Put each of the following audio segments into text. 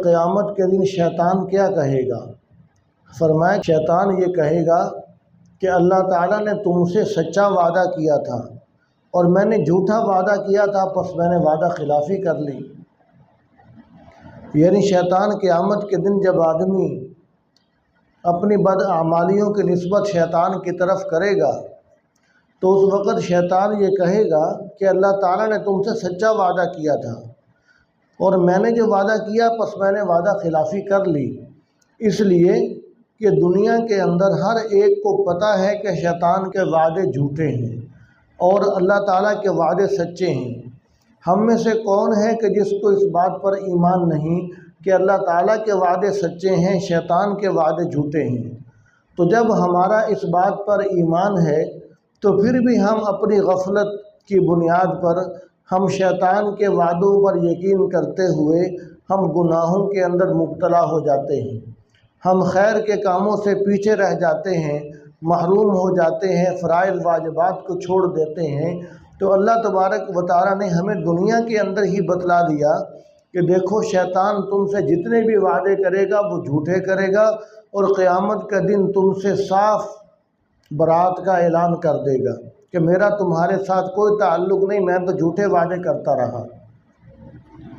قیامت کے دن شیطان کیا کہے گا؟ فرمایا شیطان یہ کہے گا کہ اللہ تعالیٰ نے تم سے سچا وعدہ کیا تھا اور میں نے جھوٹا وعدہ کیا تھا، پس میں نے وعدہ خلافی کر لی۔ یعنی شیطان قیامت کے دن جب آدمی اپنی بداعمالیوں کی نسبت شیطان کی طرف کرے گا تو اس وقت شیطان یہ کہے گا کہ اللہ تعالیٰ نے تم سے سچا وعدہ کیا تھا اور میں نے جو وعدہ کیا پس میں نے وعدہ خلافی کر لی، اس لیے کہ دنیا کے اندر ہر ایک کو پتہ ہے کہ شیطان کے وعدے جھوٹے ہیں اور اللہ تعالیٰ کے وعدے سچے ہیں۔ ہم میں سے کون ہے کہ جس کو اس بات پر ایمان نہیں کہ اللہ تعالیٰ کے وعدے سچے ہیں، شیطان کے وعدے جھوٹے ہیں؟ تو جب ہمارا اس بات پر ایمان ہے تو پھر بھی ہم اپنی غفلت کی بنیاد پر ہم شیطان کے وعدوں پر یقین کرتے ہوئے ہم گناہوں کے اندر مبتلا ہو جاتے ہیں، ہم خیر کے کاموں سے پیچھے رہ جاتے ہیں، محروم ہو جاتے ہیں، فرائض واجبات کو چھوڑ دیتے ہیں۔ تو اللہ تبارک و تعالیٰ نے ہمیں دنیا کے اندر ہی بتلا دیا کہ دیکھو شیطان تم سے جتنے بھی وعدے کرے گا وہ جھوٹے کرے گا اور قیامت کا دن تم سے صاف برات کا اعلان کر دے گا کہ میرا تمہارے ساتھ کوئی تعلق نہیں، میں تو جھوٹے وعدے کرتا رہا۔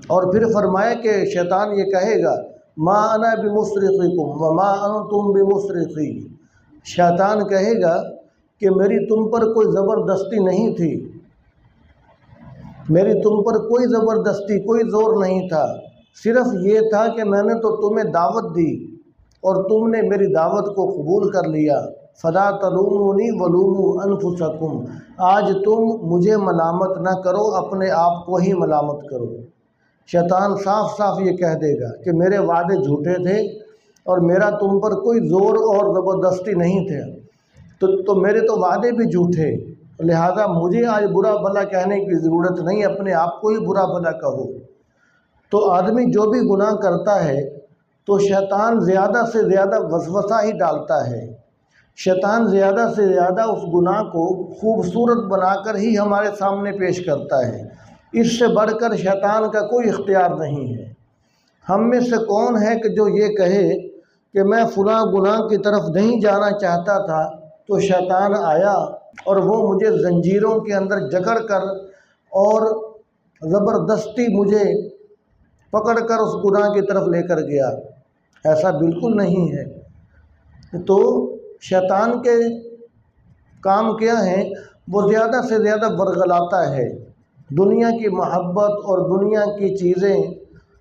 اور پھر فرمایا کہ شیطان یہ کہے گا ما انا بمصرخکم وما انتم بمصرخی، شیطان کہے گا کہ میری تم پر کوئی زبردستی نہیں تھی، میری تم پر کوئی زبردستی کوئی زور نہیں تھا، صرف یہ تھا کہ میں نے تو تمہیں دعوت دی اور تم نے میری دعوت کو قبول کر لیا۔ فلا تلومونی ولوموا انفسکم، آج تم مجھے ملامت نہ کرو، اپنے آپ کو ہی ملامت کرو۔ شیطان صاف صاف یہ کہہ دے گا کہ میرے وعدے جھوٹے تھے اور میرا تم پر کوئی زور اور زبردستی نہیں تھے، تو میرے تو وعدے بھی جھوٹے، لہذا مجھے آج برا بھلا کہنے کی ضرورت نہیں، اپنے آپ کو ہی برا بھلا کہو۔ تو آدمی جو بھی گناہ کرتا ہے تو شیطان زیادہ سے زیادہ وسوسہ ہی ڈالتا ہے، شیطان زیادہ سے زیادہ اس گناہ کو خوبصورت بنا کر ہی ہمارے سامنے پیش کرتا ہے، اس سے بڑھ کر شیطان کا کوئی اختیار نہیں ہے۔ ہم میں سے کون ہے کہ جو یہ کہے کہ میں فلاں گناہ کی طرف نہیں جانا چاہتا تھا تو شیطان آیا اور وہ مجھے زنجیروں کے اندر جکڑ کر اور زبردستی مجھے پکڑ کر اس گناہ کی طرف لے کر گیا؟ ایسا بالکل نہیں ہے۔ تو شیطان کے کام کیا ہیں؟ وہ زیادہ سے زیادہ ورغلاتا ہے، دنیا کی محبت اور دنیا کی چیزیں،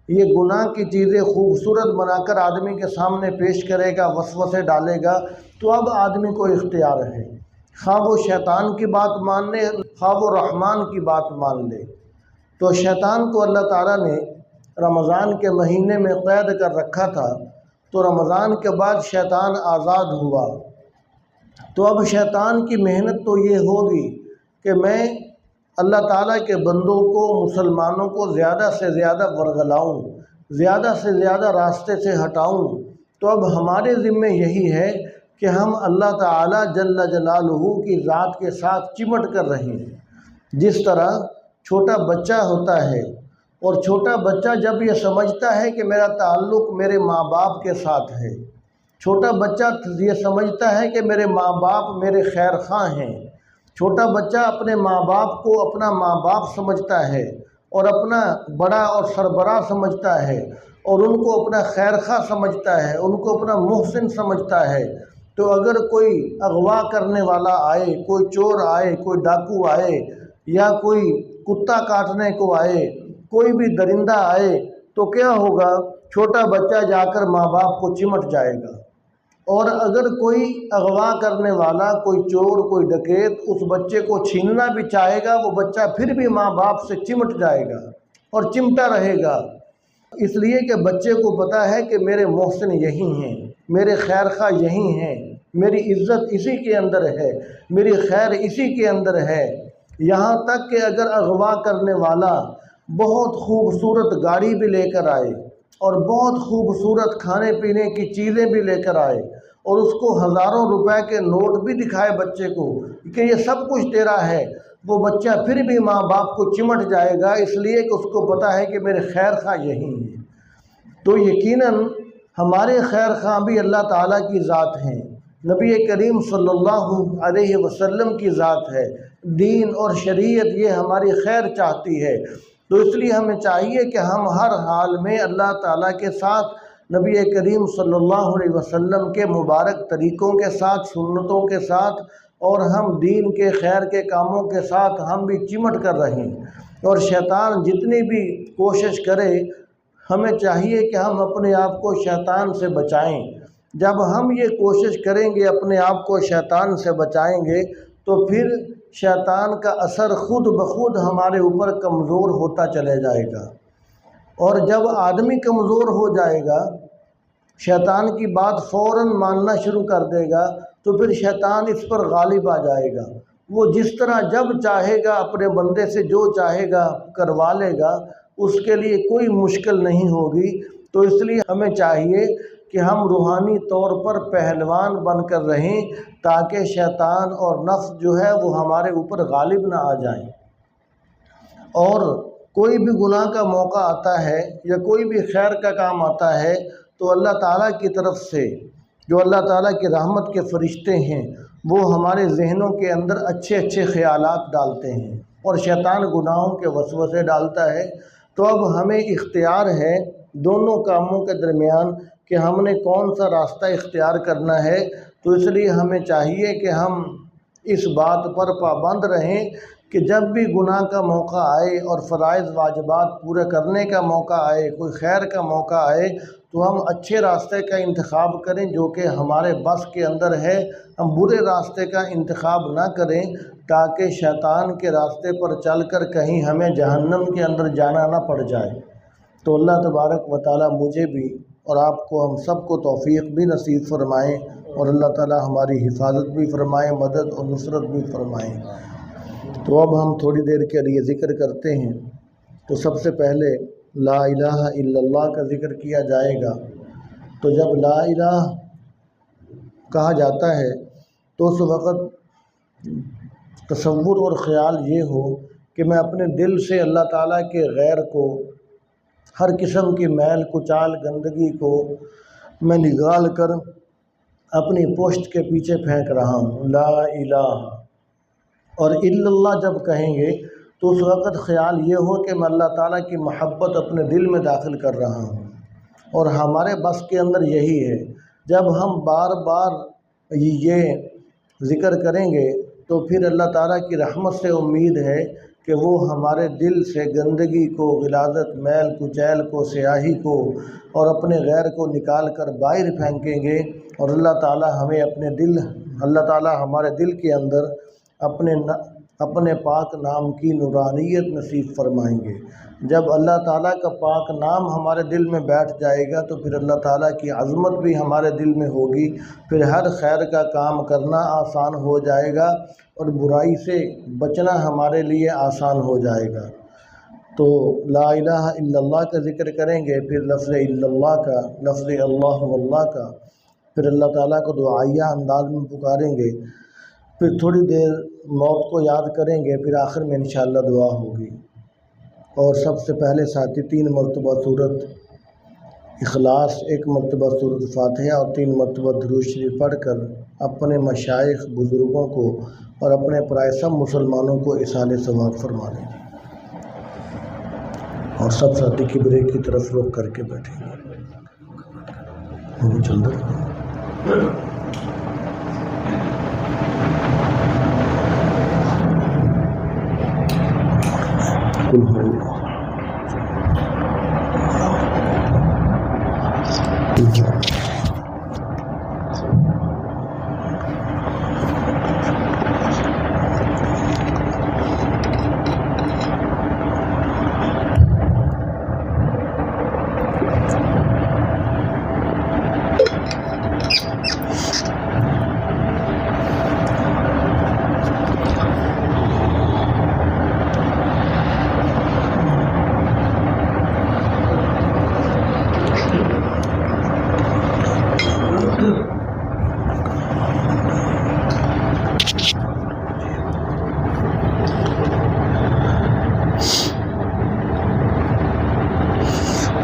یہ گناہ کی چیزیں خوبصورت بنا کر آدمی کے سامنے پیش کرے گا، وسوسے ڈالے گا، تو اب آدمی کو اختیار ہے، خواہ وہ شیطان کی بات مان لے خواہ وہ رحمان کی بات مان لے۔ تو شیطان کو اللہ تعالیٰ نے رمضان کے مہینے میں قید کر رکھا تھا، تو رمضان کے بعد شیطان آزاد ہوا، تو اب شیطان کی محنت تو یہ ہوگی کہ میں اللہ تعالیٰ کے بندوں کو، مسلمانوں کو زیادہ سے زیادہ ورغلاؤں، زیادہ سے زیادہ راستے سے ہٹاؤں۔ تو اب ہمارے ذمہ یہی ہے کہ ہم اللہ تعالیٰ جل جلالہ کی ذات کے ساتھ چمٹ کر رہیں۔ جس طرح چھوٹا بچہ ہوتا ہے اور چھوٹا بچہ جب یہ سمجھتا ہے کہ میرا تعلق میرے ماں باپ کے ساتھ ہے، چھوٹا بچہ یہ سمجھتا ہے کہ میرے ماں باپ میرے خیر خواہ ہیں، چھوٹا بچہ اپنے ماں باپ کو اپنا ماں باپ سمجھتا ہے اور اپنا بڑا اور سربراہ سمجھتا ہے اور ان کو اپنا خیر خواہ سمجھتا ہے، ان کو اپنا محسن سمجھتا ہے۔ تو اگر کوئی اغوا کرنے والا آئے، کوئی چور آئے، کوئی ڈاکو آئے یا کوئی کتا کاٹنے کو آئے، کوئی بھی درندہ آئے تو کیا ہوگا؟ چھوٹا بچہ جا کر ماں باپ کو چمٹ جائے گا، اور اگر کوئی اغوا کرنے والا، کوئی چور، کوئی ڈکیت اس بچے کو چھیننا بھی چاہے گا، وہ بچہ پھر بھی ماں باپ سے چمٹ جائے گا اور چمٹا رہے گا، اس لیے کہ بچے کو پتہ ہے کہ میرے محسن یہی ہیں، میرے خیر خواہ یہی ہیں، میری عزت اسی کے اندر ہے، میری خیر اسی کے اندر ہے۔ یہاں تک کہ اگر اغوا کرنے والا بہت خوبصورت گاڑی بھی لے کر آئے اور بہت خوبصورت کھانے پینے کی چیزیں بھی لے کر آئے اور اس کو ہزاروں روپے کے نوٹ بھی دکھائے بچے کو کہ یہ سب کچھ تیرا ہے، وہ بچہ پھر بھی ماں باپ کو چمٹ جائے گا، اس لیے کہ اس کو پتہ ہے کہ میرے خیر خواہ یہی ہیں۔ تو یقیناً ہمارے خیر خواہ بھی اللہ تعالیٰ کی ذات ہیں، نبی کریم صلی اللہ علیہ وسلم کی ذات ہے، دین اور شریعت یہ ہماری خیر چاہتی ہے۔ تو اس لیے ہمیں چاہیے کہ ہم ہر حال میں اللہ تعالیٰ کے ساتھ، نبی کریم صلی اللہ علیہ وسلم کے مبارک طریقوں کے ساتھ، سنتوں کے ساتھ، اور ہم دین کے خیر کے کاموں کے ساتھ ہم بھی چمٹ کر رہیں۔ اور شیطان جتنی بھی کوشش کرے، ہمیں چاہیے کہ ہم اپنے آپ کو شیطان سے بچائیں۔ جب ہم یہ کوشش کریں گے، اپنے آپ کو شیطان سے بچائیں گے، تو پھر شیطان کا اثر خود بخود ہمارے اوپر کمزور ہوتا چلے جائے گا، اور جب آدمی کمزور ہو جائے گا، شیطان کی بات فوراً ماننا شروع کر دے گا، تو پھر شیطان اس پر غالب آ جائے گا۔ وہ جس طرح جب چاہے گا اپنے بندے سے جو چاہے گا کروا لے گا، اس کے لیے کوئی مشکل نہیں ہوگی۔ تو اس لیے ہمیں چاہیے کہ ہم روحانی طور پر پہلوان بن کر رہیں، تاکہ شیطان اور نفس جو ہے وہ ہمارے اوپر غالب نہ آ جائیں۔ اور کوئی بھی گناہ کا موقع آتا ہے یا کوئی بھی خیر کا کام آتا ہے، تو اللہ تعالیٰ کی طرف سے جو اللہ تعالیٰ کی رحمت کے فرشتے ہیں، وہ ہمارے ذہنوں کے اندر اچھے اچھے خیالات ڈالتے ہیں، اور شیطان گناہوں کے وسوسے ڈالتا ہے۔ تو اب ہمیں اختیار ہے دونوں کاموں کے درمیان کہ ہم نے کون سا راستہ اختیار کرنا ہے۔ تو اس لیے ہمیں چاہیے کہ ہم اس بات پر پابند رہیں کہ جب بھی گناہ کا موقع آئے اور فرائض واجبات پورے کرنے کا موقع آئے، کوئی خیر کا موقع آئے، تو ہم اچھے راستے کا انتخاب کریں جو کہ ہمارے بس کے اندر ہے۔ ہم برے راستے کا انتخاب نہ کریں، تاکہ شیطان کے راستے پر چل کر کہیں ہمیں جہنم کے اندر جانا نہ پڑ جائے۔ تو اللہ تبارک و تعالیٰ مجھے بھی اور آپ کو، ہم سب کو توفیق بھی نصیب فرمائیں، اور اللہ تعالیٰ ہماری حفاظت بھی فرمائیں، مدد اور نصرت بھی فرمائیں۔ تو اب ہم تھوڑی دیر کے لیے ذکر کرتے ہیں۔ تو سب سے پہلے لا الہ الا اللہ کا ذکر کیا جائے گا۔ تو جب لا الہ کہا جاتا ہے، تو اس وقت تصور اور خیال یہ ہو کہ میں اپنے دل سے اللہ تعالیٰ کے غیر کو، ہر قسم کی میل کچال گندگی کو میں نگال کر اپنی پشت کے پیچھے پھینک رہا ہوں، لا الہ۔ اور الا اللہ جب کہیں گے تو اس وقت خیال یہ ہو کہ میں اللہ تعالیٰ کی محبت اپنے دل میں داخل کر رہا ہوں، اور ہمارے بس کے اندر یہی ہے۔ جب ہم بار بار یہ ذکر کریں گے، تو پھر اللہ تعالیٰ کی رحمت سے امید ہے کہ وہ ہمارے دل سے گندگی کو، غلاظت، میل کچیل کو، سیاہی کو اور اپنے غیر کو نکال کر باہر پھینکیں گے، اور اللہ تعالیٰ ہمارے دل کے اندر اپنے پاک نام کی نورانیت نصیب فرمائیں گے۔ جب اللہ تعالیٰ کا پاک نام ہمارے دل میں بیٹھ جائے گا، تو پھر اللہ تعالیٰ کی عظمت بھی ہمارے دل میں ہوگی، پھر ہر خیر کا کام کرنا آسان ہو جائے گا، اور برائی سے بچنا ہمارے لیے آسان ہو جائے گا۔ تو لا الہ الا اللہ کا ذکر کریں گے، پھر لفظ الا اللہ کا، لفظ اللہ واللہ کا، پھر اللہ تعالیٰ کو دعائیہ انداز میں پکاریں گے، پھر تھوڑی دیر موت کو یاد کریں گے، پھر آخر میں انشاءاللہ دعا ہوگی۔ اور سب سے پہلے ساتھی 3 مرتبہ سورت اخلاص، 1 مرتبہ سورت فاتحہ اور 3 مرتبہ درود شریف پڑھ کر اپنے مشائخ بزرگوں کو اور اپنے پرائے سب مسلمانوں کو اصال ثواب فرما دیں گے، اور سب ساتھی قبلے کی طرف رخ کر کے بیٹھیں گے۔ چل رہا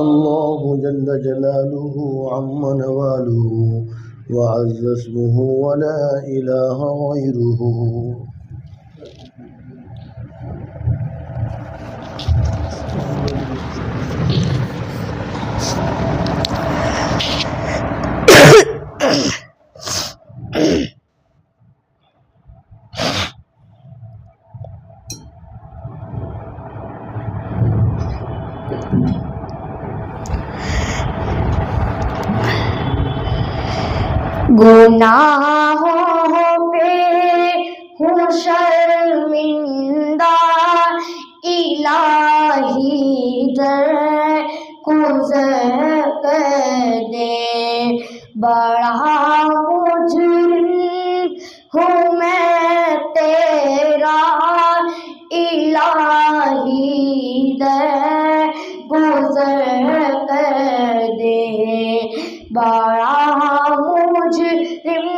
اللہ جل جلالہ عم نوالہ وعز اسمہ ولا الہ غیرہ. گناہوں پہ ہوں شرمندہ، الہی در گزر کر دے. بڑا مجرم ہوں میں تیرا، الہی در گزر کر دے. بڑا مجرم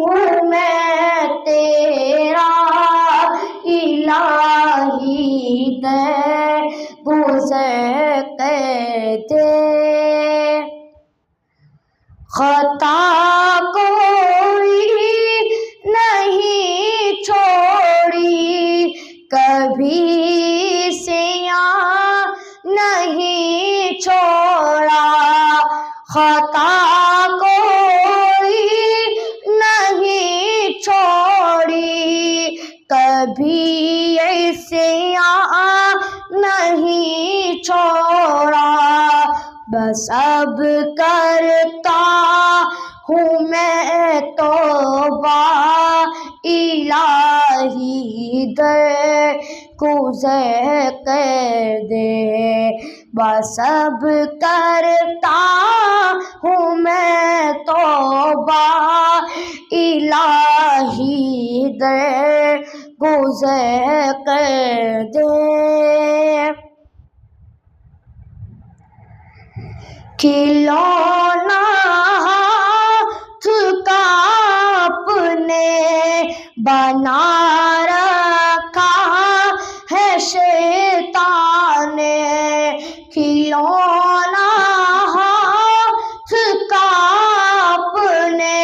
ہوں میں تیرا، الہی در گزر کر دے. خطا کوئی نہیں چھوڑی، کبھی سیاہ نہیں چھوڑا. خطا کوئی نہیں چھوڑی، کبھی سیاہ نہیں چھوڑا. بس اب کرتا ہوں میں توبہ، الہی در گزر کر دے. بس اب کرتا ہوں میں توبہ، الہی در گزر کر دے. کھلونا ہاتھ کا اپنے بنا رکھا ہے شیطان نے. کھلونا ہاتھ کا اپنے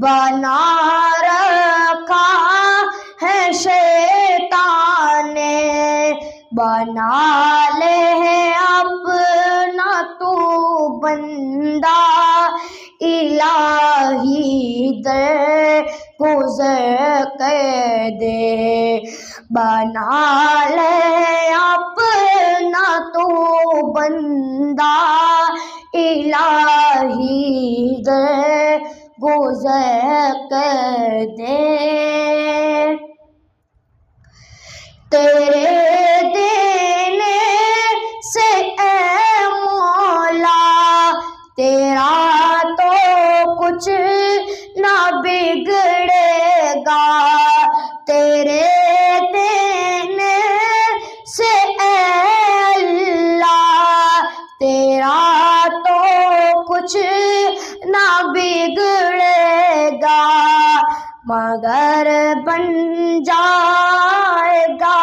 بنا رکھا ہے شیطان نے. بنا لے اپنا تو بندہ، الہی در گزر کر دے. بنا لے اپنا تو بندہ، الہی در گزر کر دے. تیرے دینے سے اے مولا، تیرا تو کچھ نہ بگڑے گا. تیرے دینے سے اے اللہ، تیرا تو کچھ نہ بگڑے گا. مگر بن جائے گا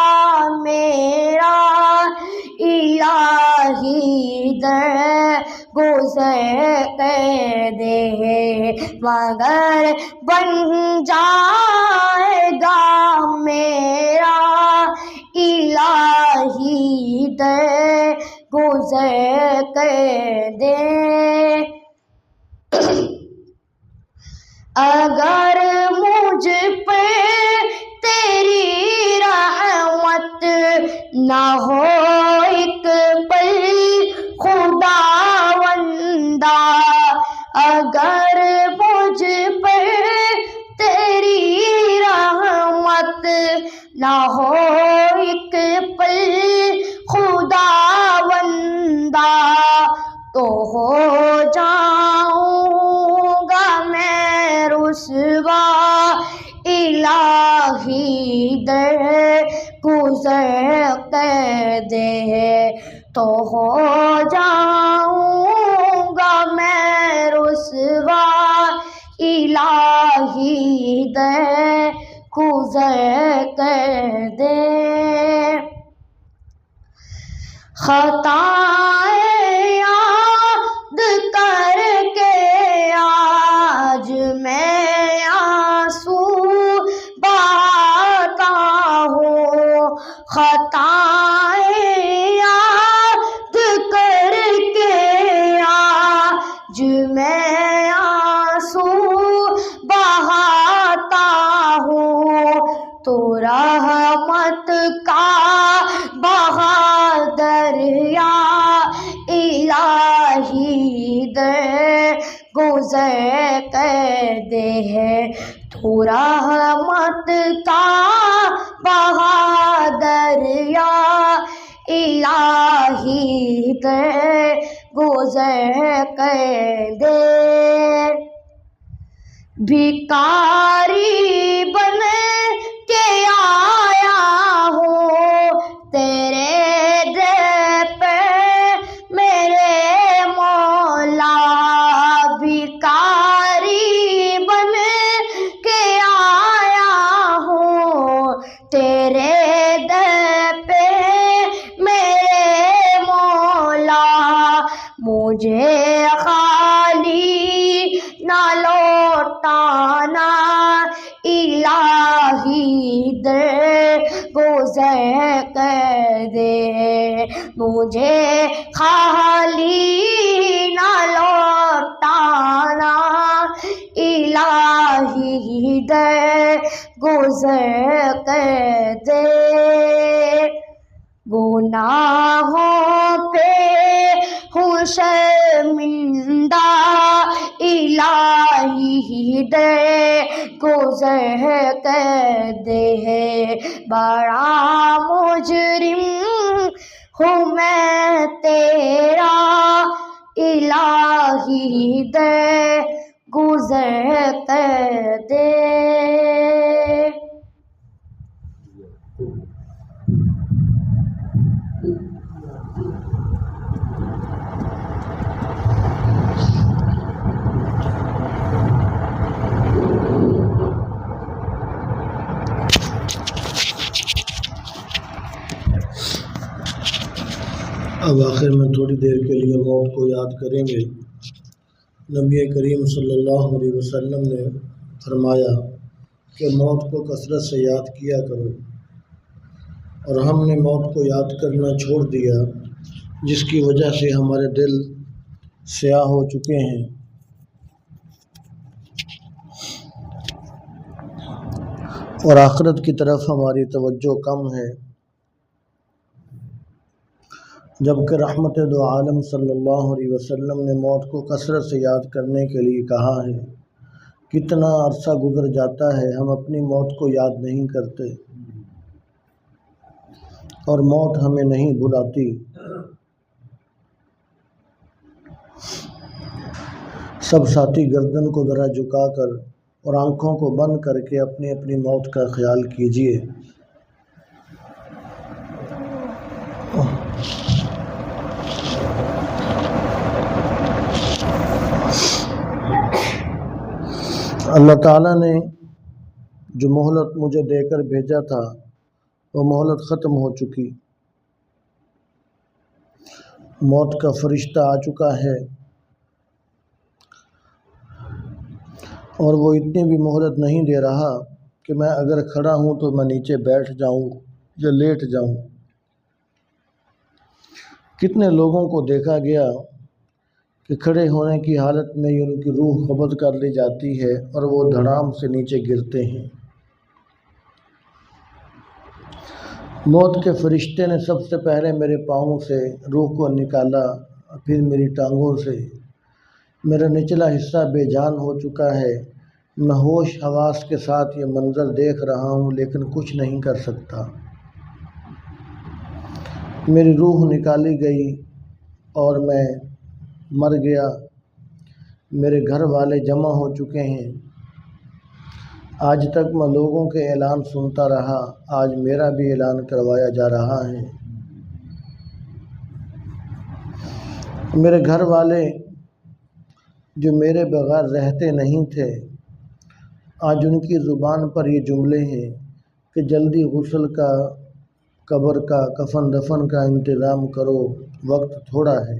میرا، الہی در گزر کر دے. مگر بن جائے گا میرا، الہی در گزر کر دے. اگر مجھ پہ تیری رحمت نہ ہو ایک پل خداوندا، اگر مجھ پہ تیری رحمت نہ ہو ایک پل خداوندا، تو ہو جاؤں گا میں رسوا، الہی در گزر کر دے. تو ہو جاؤں گا میں رسوا، الہی در گزر کر دے. خطائیں کر کے آج میں آنسو بہاتا ہوں، خطائیں یاد کر کے آج میں آنسو بہاتا ہوں، تو رحمت کا بہا دریا الہی در گزر کر دے ہے، تو رحمت کا بہا دریا الہی در گزر کر دے۔ بھکاری بن کے آیا ہوں تیرے در پہ میرے مولا، بھکاری بن کے آیا ہوں تیرے در پہ میرے مولا، مجھے خالی نہ لوٹانا الہی در گزر کر دے، مجھے خالی نہ لوٹانا الہی در گزر کر دے۔ گناہوں پہ ہوں شرمندہ الہی در گزر کر دے، بڑا مجرم ہوں میں تیرا الہی در گزر کر دے۔ اب آخر میں تھوڑی دیر کے لیے موت کو یاد کریں گے۔ نبی کریم صلی اللہ علیہ وسلم نے فرمایا کہ موت کو کثرت سے یاد کیا کرو، اور ہم نے موت کو یاد کرنا چھوڑ دیا، جس کی وجہ سے ہمارے دل سیاہ ہو چکے ہیں اور آخرت کی طرف ہماری توجہ کم ہے، جبکہ رحمت دو عالم صلی اللہ علیہ وسلم نے موت کو کثرت سے یاد کرنے کے لیے کہا ہے۔ کتنا عرصہ گزر جاتا ہے ہم اپنی موت کو یاد نہیں کرتے اور موت ہمیں نہیں بلاتی۔ سب ساتھی گردن کو ذرا جھکا کر اور آنکھوں کو بند کر کے اپنی اپنی موت کا خیال کیجیے۔ اللہ تعالیٰ نے جو مہلت مجھے دے کر بھیجا تھا وہ مہلت ختم ہو چکی، موت کا فرشتہ آ چکا ہے اور وہ اتنی بھی مہلت نہیں دے رہا کہ میں اگر کھڑا ہوں تو میں نیچے بیٹھ جاؤں یا لیٹ جاؤں۔ کتنے لوگوں کو دیکھا گیا کہ کھڑے ہونے کی حالت میں ہی ان کی روح قبض کر لی جاتی ہے اور وہ دھڑام سے نیچے گرتے ہیں۔ موت کے فرشتے نے سب سے پہلے میرے پاؤں سے روح کو نکالا، پھر میری ٹانگوں سے۔ میرا نچلا حصہ بے جان ہو چکا ہے، میں ہوش حواس کے ساتھ یہ منظر دیکھ رہا ہوں لیکن کچھ نہیں کر سکتا۔ میری روح نکالی گئی اور میں مر گیا۔ میرے گھر والے جمع ہو چکے ہیں۔ آج تک میں لوگوں کے اعلان سنتا رہا، آج میرا بھی اعلان کروایا جا رہا ہے۔ میرے گھر والے جو میرے بغیر رہتے نہیں تھے، آج ان کی زبان پر یہ جملے ہیں کہ جلدی غسل کا، قبر کا، کفن دفن کا انتظام کرو، وقت تھوڑا ہے۔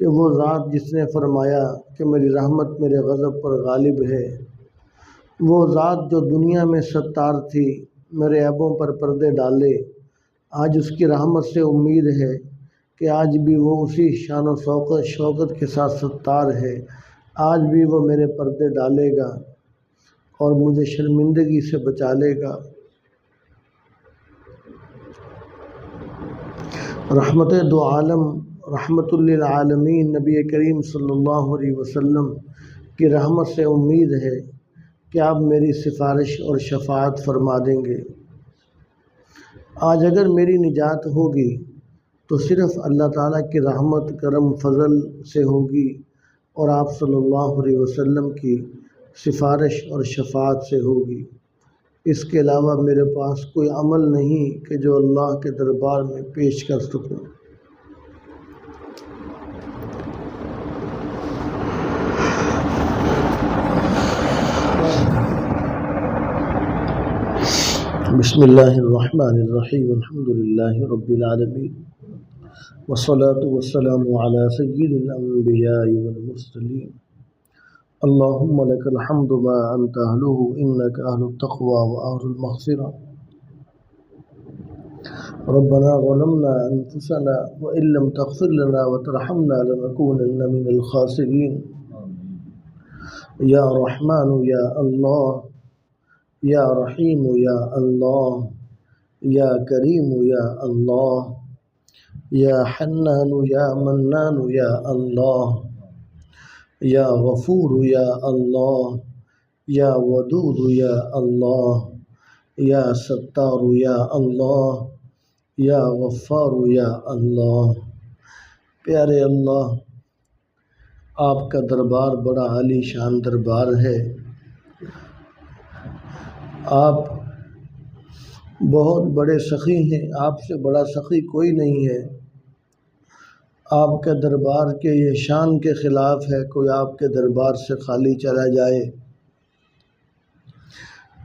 کہ وہ ذات جس نے فرمایا کہ میری رحمت میرے غضب پر غالب ہے، وہ ذات جو دنیا میں ستار تھی، میرے عیبوں پر پردے ڈالے، آج اس کی رحمت سے امید ہے کہ آج بھی وہ اسی شان و شوکت کے ساتھ ستار ہے، آج بھی وہ میرے پردے ڈالے گا اور مجھے شرمندگی سے بچا لے گا۔ رحمت دو عالم، رحمت للعالمین نبی کریم صلی اللہ علیہ وسلم کی رحمت سے امید ہے کہ آپ میری سفارش اور شفاعت فرما دیں گے۔ آج اگر میری نجات ہوگی تو صرف اللہ تعالیٰ کی رحمت، کرم، فضل سے ہوگی اور آپ صلی اللہ علیہ وسلم کی سفارش اور شفاعت سے ہوگی۔ اس کے علاوہ میرے پاس کوئی عمل نہیں کہ جو اللہ کے دربار میں پیش کر سکوں۔ بسم اللہ الرحمن الرحیم، الحمد للہ رب العالمین، والصلاة والسلام علی سید الانبیاء والمرسلین۔ اللہم لک الحمد ما انت اہلہ انک اہل التقوی واہل المغفرہ۔ ربنا ظلمنا انفسنا وان لم تغفر لنا وترحمنا لنکونن من الخاسرین۔ یا رحمن یا اللہ، یا رحیم یا اللہ، یا کریم یا اللہ، یا حنان یا منان یا اللہ، یا غفور یا اللہ، یا ودود یا اللہ، یا ستار یا اللہ، یا غفار یا اللہ۔ پیارے اللہ، آپ کا دربار بڑا عالی شان دربار ہے۔ آپ بہت بڑے سخی ہیں، آپ سے بڑا سخی کوئی نہیں ہے۔ آپ کے دربار کے یہ شان کے خلاف ہے کوئی آپ کے دربار سے خالی چلا جائے۔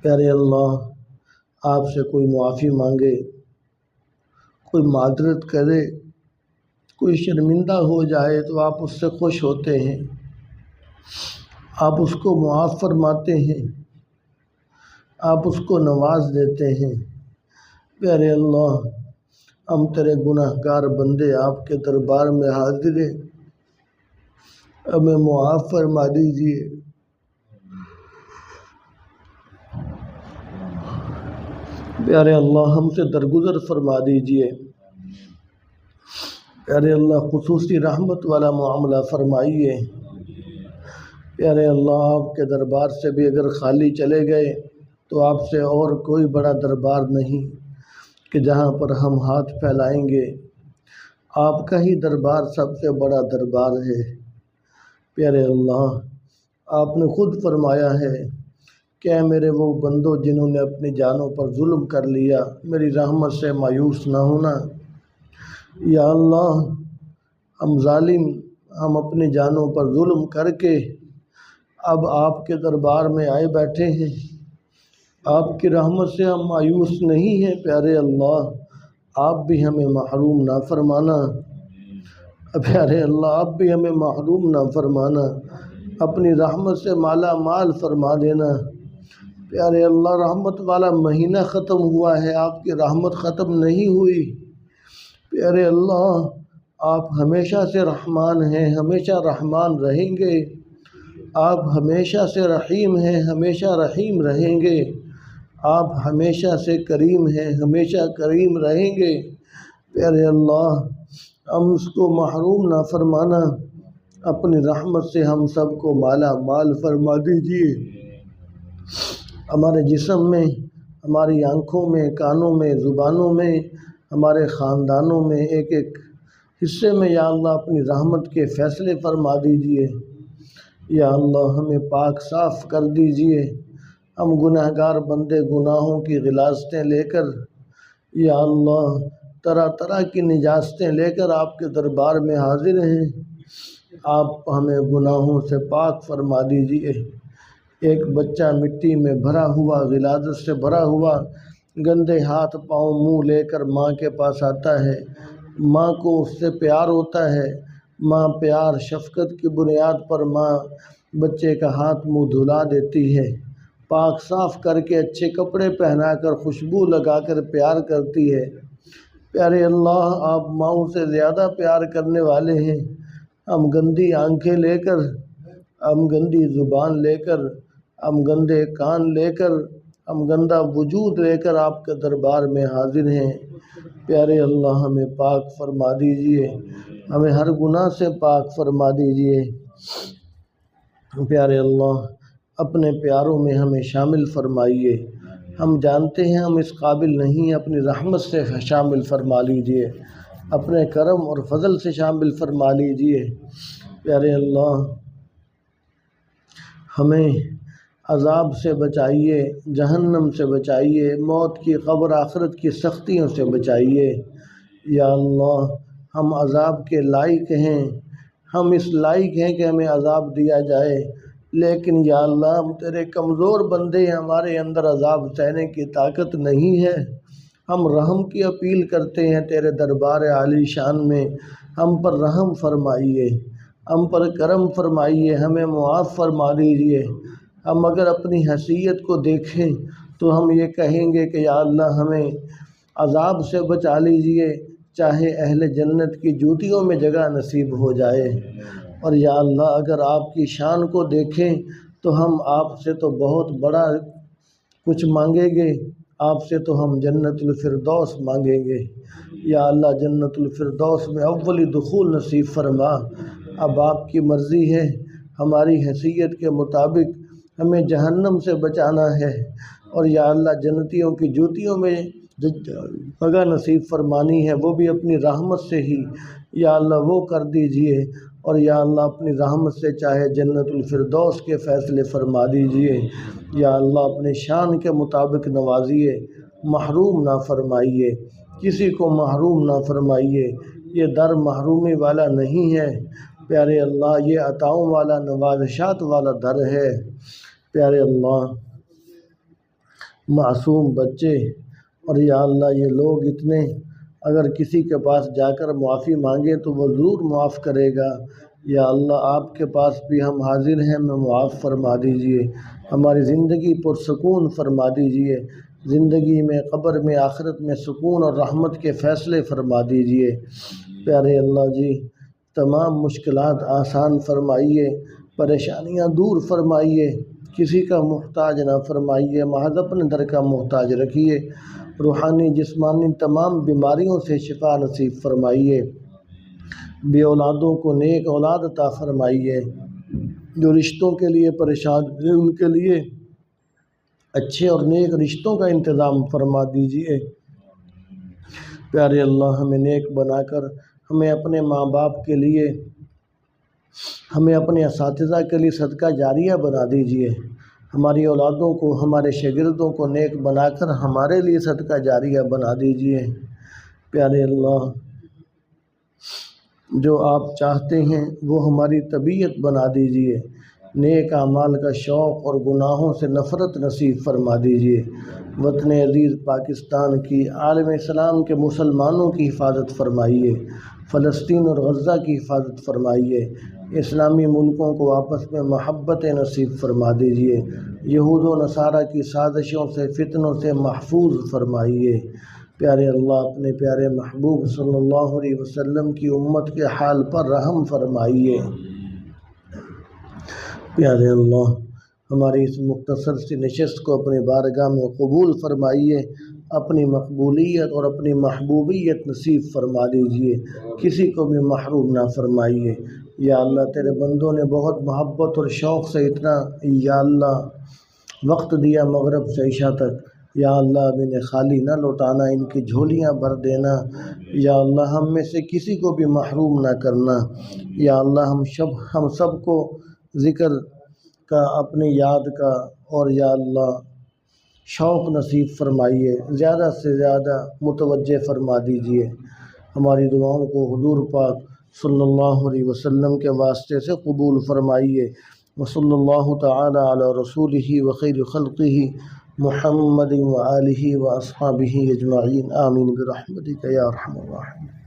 پیارے اللہ، آپ سے کوئی معافی مانگے، کوئی معذرت کرے، کوئی شرمندہ ہو جائے تو آپ اس سے خوش ہوتے ہیں، آپ اس کو معاف فرماتے ہیں، آپ اس کو نواز دیتے ہیں۔ پیارے اللہ، ہم تیرے گناہ گار بندے آپ کے دربار میں حاضر ہیں، ہمیں معاف فرما دیجیے۔ پیارے اللہ، ہم سے درگزر فرما دیجیے۔ پیارے اللہ، خصوصی رحمت والا معاملہ فرمائیے۔ پیارے اللہ، آپ کے دربار سے بھی اگر خالی چلے گئے تو آپ سے اور کوئی بڑا دربار نہیں کہ جہاں پر ہم ہاتھ پھیلائیں گے۔ آپ کا ہی دربار سب سے بڑا دربار ہے۔ پیارے اللہ، آپ نے خود فرمایا ہے کہ اے میرے وہ بندوں جنہوں نے اپنی جانوں پر ظلم کر لیا، میری رحمت سے مایوس نہ ہونا۔ یا اللہ، ہم ظالم، ہم اپنی جانوں پر ظلم کر کے اب آپ کے دربار میں آئے بیٹھے ہیں، آپ کی رحمت سے ہم مایوس نہیں ہیں۔ پیارے اللہ، آپ بھی ہمیں محروم نہ فرمانا۔ پیارے اللہ، آپ بھی ہمیں محروم نہ فرمانا، اپنی رحمت سے مالا مال فرما دینا۔ پیارے اللہ، رحمت والا مہینہ ختم ہوا ہے، آپ کی رحمت ختم نہیں ہوئی۔ پیارے اللہ، آپ ہمیشہ سے رحمان ہیں، ہمیشہ رحمان رہیں گے۔ آپ ہمیشہ سے رحیم ہیں، ہمیشہ رحیم رہیں گے۔ آپ ہمیشہ سے کریم ہیں، ہمیشہ کریم رہیں گے۔ پیارے اللہ، ہم اس کو محروم نہ فرمانا، اپنی رحمت سے ہم سب کو مالا مال فرما دیجیے۔ ہمارے جسم میں، ہماری آنکھوں میں، کانوں میں، زبانوں میں، ہمارے خاندانوں میں، ایک ایک حصے میں یا اللہ اپنی رحمت کے فیصلے فرما دیجیے۔ یا اللہ، ہمیں پاک صاف کر دیجیے۔ ہم گناہ گار بندے گناہوں کی غلاظتیں لے کر، یا اللہ طرح طرح کی نجاستیں لے کر آپ کے دربار میں حاضر ہیں۔ آپ ہمیں گناہوں سے پاک فرما دیجیے۔ ایک بچہ مٹی میں بھرا ہوا، غلاظت سے بھرا ہوا، گندے ہاتھ پاؤں منہ لے کر ماں کے پاس آتا ہے، ماں کو اس سے پیار ہوتا ہے، ماں پیار شفقت کی بنیاد پر ماں بچے کا ہاتھ منہ دھلا دیتی ہے، پاک صاف کر کے اچھے کپڑے پہنا کر خوشبو لگا کر پیار کرتی ہے۔ پیارے اللہ، آپ ماؤں سے زیادہ پیار کرنے والے ہیں۔ ہم گندی آنکھیں لے کر، ہم گندی زبان لے کر، ہم گندے کان لے کر، ہم گندا وجود لے کر آپ کے دربار میں حاضر ہیں۔ پیارے اللہ، ہمیں پاک فرما دیجئے، ہمیں ہر گناہ سے پاک فرما دیجئے۔ پیارے اللہ، اپنے پیاروں میں ہمیں شامل فرمائیے۔ ہم جانتے ہیں ہم اس قابل نہیں، اپنی رحمت سے شامل فرما لیجئے، اپنے کرم اور فضل سے شامل فرما لیجئے۔ پیارے اللہ، ہمیں عذاب سے بچائیے، جہنم سے بچائیے، موت کی قبر آخرت کی سختیوں سے بچائیے۔ یا اللہ، ہم عذاب کے لائق ہیں، ہم اس لائق ہیں کہ ہمیں عذاب دیا جائے، لیکن یا اللہ ہم تیرے کمزور بندے ہیں، ہمارے اندر عذاب سہنے کی طاقت نہیں ہے۔ ہم رحم کی اپیل کرتے ہیں تیرے دربار عالی شان میں، ہم پر رحم فرمائیے، ہم پر کرم فرمائیے، ہمیں معاف فرما دیجیے۔ ہم اگر اپنی حیثیت کو دیکھیں تو ہم یہ کہیں گے کہ یا اللہ ہمیں عذاب سے بچا لیجیے، چاہے اہل جنت کی جوتیوں میں جگہ نصیب ہو جائے۔ اور یا اللہ اگر آپ کی شان کو دیکھیں تو ہم آپ سے تو بہت بڑا کچھ مانگیں گے، آپ سے تو ہم جنت الفردوس مانگیں گے۔ یا اللہ جنت الفردوس میں اولی دخول نصیب فرما۔ اب آپ کی مرضی ہے، ہماری حیثیت کے مطابق ہمیں جہنم سے بچانا ہے، اور یا اللہ جنتیوں کی جوتیوں میں جگہ نصیب فرمانی ہے، وہ بھی اپنی رحمت سے ہی یا اللہ وہ کر دیجئے۔ اور یا اللہ اپنی رحمت سے چاہے جنت الفردوس کے فیصلے فرما دیجئے۔ یا اللہ اپنے شان کے مطابق نوازیے، محروم نہ فرمائیے، کسی کو محروم نہ فرمائیے۔ یہ در محرومی والا نہیں ہے پیارے اللہ، یہ عطاؤں والا نوازشات والا در ہے۔ پیارے اللہ، معصوم بچے اور یا اللہ یہ لوگ اتنے، اگر کسی کے پاس جا کر معافی مانگے تو وہ ضرور معاف کرے گا۔ یا اللہ آپ کے پاس بھی ہم حاضر ہیں، ہمیں معاف فرما دیجئے، ہماری زندگی پرسکون فرما دیجئے، زندگی میں قبر میں آخرت میں سکون اور رحمت کے فیصلے فرما دیجئے۔ پیارے اللہ جی، تمام مشکلات آسان فرمائیے، پریشانیاں دور فرمائیے، کسی کا محتاج نہ فرمائیے، محض اپنے در کا محتاج رکھیے۔ روحانی جسمانی تمام بیماریوں سے شفا نصیب فرمائیے، بے اولادوں کو نیک اولاد عطا فرمائیے، جو رشتوں کے لیے پریشان ہیں ان کے لیے اچھے اور نیک رشتوں کا انتظام فرما دیجیے۔ پیارے اللہ ہمیں نیک بنا کر ہمیں اپنے ماں باپ کے لیے، ہمیں اپنے اساتذہ کے لیے صدقہ جاریہ بنا دیجیے، ہماری اولادوں کو ہمارے شاگردوں کو نیک بنا کر ہمارے لیے صدقہ جاریہ بنا دیجیے۔ پیارے اللہ جو آپ چاہتے ہیں وہ ہماری طبیعت بنا دیجیے، نیک اعمال کا شوق اور گناہوں سے نفرت نصیب فرما دیجیے۔ وطن عزیز پاکستان کی، عالم اسلام کے مسلمانوں کی حفاظت فرمائیے، فلسطین اور غزہ کی حفاظت فرمائیے، اسلامی ملکوں کو آپس میں محبت نصیب فرما دیجیے، یہود و نصارہ کی سازشوں سے فتنوں سے محفوظ فرمائیے۔ پیارے اللہ اپنے پیارے محبوب صلی اللہ علیہ وسلم کی امت کے حال پر رحم فرمائیے۔ پیارے اللہ ہماری اس مختصر سی نشست کو اپنی بارگاہ میں قبول فرمائیے، اپنی مقبولیت اور اپنی محبوبیت نصیب فرما دیجیے، کسی کو بھی محروم نہ فرمائیے۔ یا اللہ تیرے بندوں نے بہت محبت اور شوق سے اتنا یا اللہ وقت دیا مغرب سے عشاء تک، یا اللہ اب انہیں خالی نہ لوٹانا، ان کی جھولیاں بھر دینا، یا اللہ ہم میں سے کسی کو بھی محروم نہ کرنا۔ یا اللہ ہم سب کو ذکر کا، اپنی یاد کا اور یا اللہ شوق نصیب فرمائیے، زیادہ سے زیادہ متوجہ فرما دیجیے۔ ہماری دعاؤں کو حضور پاک صلی اللہ علیہ وسلم کے واسطے سے قبول فرمائیے۔ وصلی اللہ تعالی علی رسولہ وخیر خلقہ محمد وآلہ واصحابہ اجمعین، آمین برحمتک یا ارحم الراحمین۔